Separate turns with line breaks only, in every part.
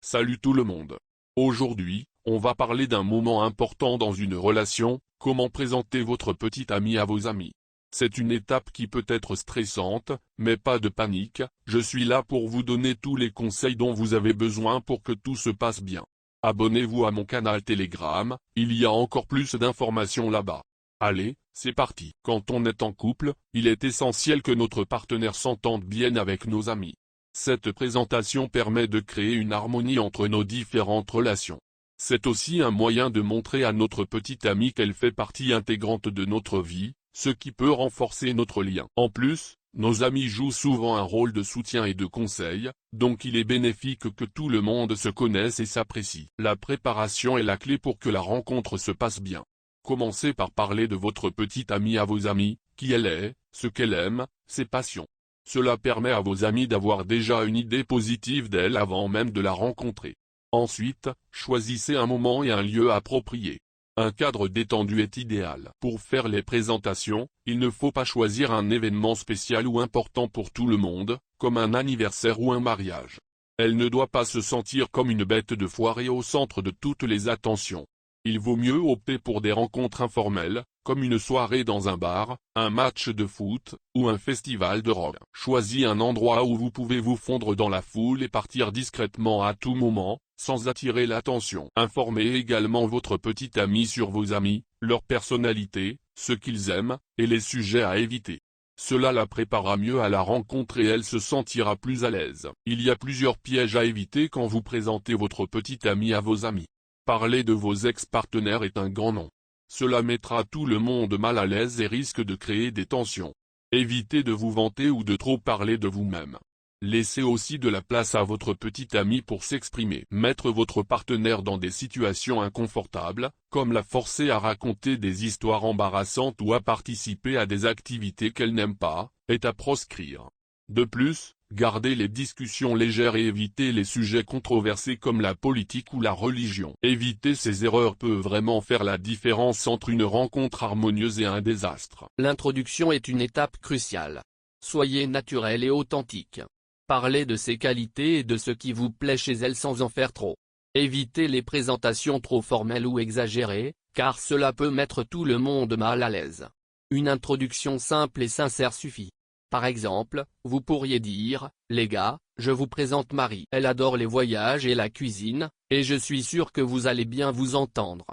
Salut tout le monde. Aujourd'hui, on va parler d'un moment important dans une relation, comment présenter votre petit ami à vos amis. C'est une étape qui peut être stressante, mais pas de panique, je suis là pour vous donner tous les conseils dont vous avez besoin pour que tout se passe bien. Abonnez-vous à mon canal Telegram, il y a encore plus d'informations là-bas. Allez, c'est parti. Quand on est en couple, il est essentiel que notre partenaire s'entende bien avec nos amis. Cette présentation permet de créer une harmonie entre nos différentes relations. C'est aussi un moyen de montrer à notre petite amie qu'elle fait partie intégrante de notre vie, ce qui peut renforcer notre lien. En plus, nos amis jouent souvent un rôle de soutien et de conseil, donc il est bénéfique que tout le monde se connaisse et s'apprécie. La préparation est la clé pour que la rencontre se passe bien. Commencez par parler de votre petite amie à vos amis, qui elle est, ce qu'elle aime, ses passions. Cela permet à vos amis d'avoir déjà une idée positive d'elle avant même de la rencontrer. Ensuite, choisissez un moment et un lieu approprié. Un cadre détendu est idéal. Pour faire les présentations, il ne faut pas choisir un événement spécial ou important pour tout le monde, comme un anniversaire ou un mariage. Elle ne doit pas se sentir comme une bête de foire et au centre de toutes les attentions. Il vaut mieux opter pour des rencontres informelles, comme une soirée dans un bar, un match de foot, ou un festival de rock. Choisis un endroit où vous pouvez vous fondre dans la foule et partir discrètement à tout moment, sans attirer l'attention. Informez également votre petit ami sur vos amis, leur personnalité, ce qu'ils aiment, et les sujets à éviter. Cela la préparera mieux à la rencontre et elle se sentira plus à l'aise. Il y a plusieurs pièges à éviter quand vous présentez votre petit ami à vos amis. Parler de vos ex-partenaires est un grand nom. Cela mettra tout le monde mal à l'aise et risque de créer des tensions. Évitez de vous vanter ou de trop parler de vous-même. Laissez aussi de la place à votre petit ami pour s'exprimer. Mettre votre partenaire dans des situations inconfortables, comme la forcer à raconter des histoires embarrassantes ou à participer à des activités qu'elle n'aime pas, est à proscrire. De plus, gardez les discussions légères et évitez les sujets controversés comme la politique ou la religion. Éviter ces erreurs peut vraiment faire la différence entre une rencontre harmonieuse et un désastre.
L'introduction est une étape cruciale. Soyez naturel et authentique. Parlez de ses qualités et de ce qui vous plaît chez elle sans en faire trop. Évitez les présentations trop formelles ou exagérées, car cela peut mettre tout le monde mal à l'aise. Une introduction simple et sincère suffit. Par exemple, vous pourriez dire, « Les gars, je vous présente Marie. Elle adore les voyages et la cuisine, et je suis sûr que vous allez bien vous entendre. »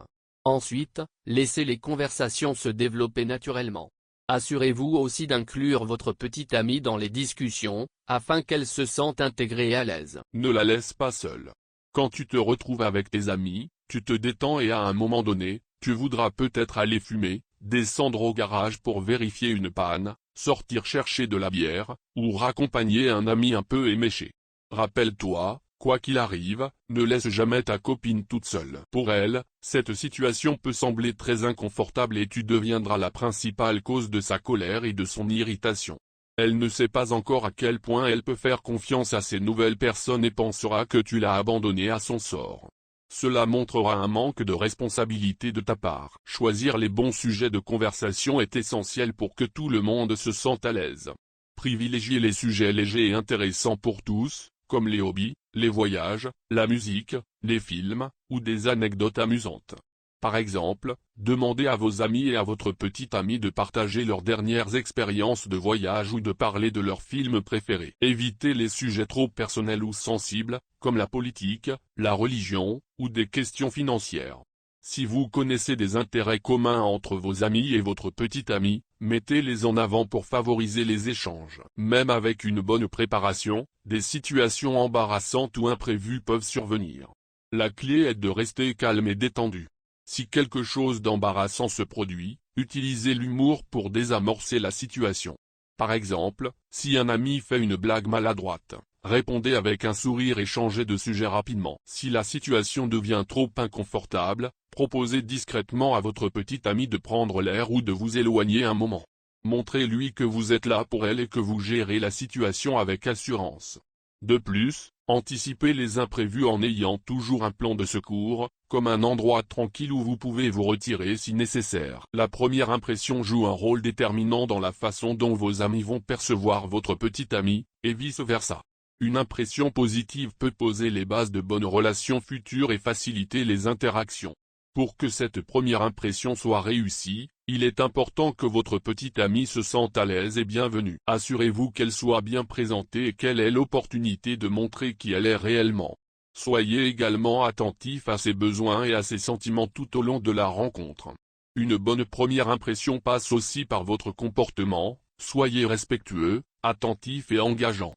Ensuite, laissez les conversations se développer naturellement. Assurez-vous aussi d'inclure votre petite amie dans les discussions, afin qu'elle se sente intégrée et à l'aise.
Ne la laisse pas seule. Quand tu te retrouves avec tes amis, tu te détends et à un moment donné, tu voudras peut-être aller fumer, descendre au garage pour vérifier une panne, sortir chercher de la bière, ou raccompagner un ami un peu éméché. Rappelle-toi, quoi qu'il arrive, ne laisse jamais ta copine toute seule. Pour elle, cette situation peut sembler très inconfortable et tu deviendras la principale cause de sa colère et de son irritation. Elle ne sait pas encore à quel point elle peut faire confiance à ces nouvelles personnes et pensera que tu l'as abandonnée à son sort. Cela montrera un manque de responsabilité de ta part. Choisir les bons sujets de conversation est essentiel pour que tout le monde se sente à l'aise. Privilégiez les sujets légers et intéressants pour tous, comme les hobbies, les voyages, la musique, les films, ou des anecdotes amusantes. Par exemple, demandez à vos amis et à votre petite amie de partager leurs dernières expériences de voyage ou de parler de leurs films préférés. Évitez les sujets trop personnels ou sensibles, comme la politique, la religion, ou des questions financières. Si vous connaissez des intérêts communs entre vos amis et votre petite amie, mettez-les en avant pour favoriser les échanges. Même avec une bonne préparation, des situations embarrassantes ou imprévues peuvent survenir. La clé est de rester calme et détendu. Si quelque chose d'embarrassant se produit, utilisez l'humour pour désamorcer la situation. Par exemple, si un ami fait une blague maladroite, répondez avec un sourire et changez de sujet rapidement. Si la situation devient trop inconfortable, proposez discrètement à votre petite amie de prendre l'air ou de vous éloigner un moment. Montrez-lui que vous êtes là pour elle et que vous gérez la situation avec assurance. De plus, anticipez les imprévus en ayant toujours un plan de secours, comme un endroit tranquille où vous pouvez vous retirer si nécessaire. La première impression joue un rôle déterminant dans la façon dont vos amis vont percevoir votre petite amie, et vice-versa. Une impression positive peut poser les bases de bonnes relations futures et faciliter les interactions. Pour que cette première impression soit réussie, il est important que votre petite amie se sente à l'aise et bienvenue. Assurez-vous qu'elle soit bien présentée et qu'elle ait l'opportunité de montrer qui elle est réellement. Soyez également attentif à ses besoins et à ses sentiments tout au long de la rencontre. Une bonne première impression passe aussi par votre comportement, soyez respectueux, attentif et engageant.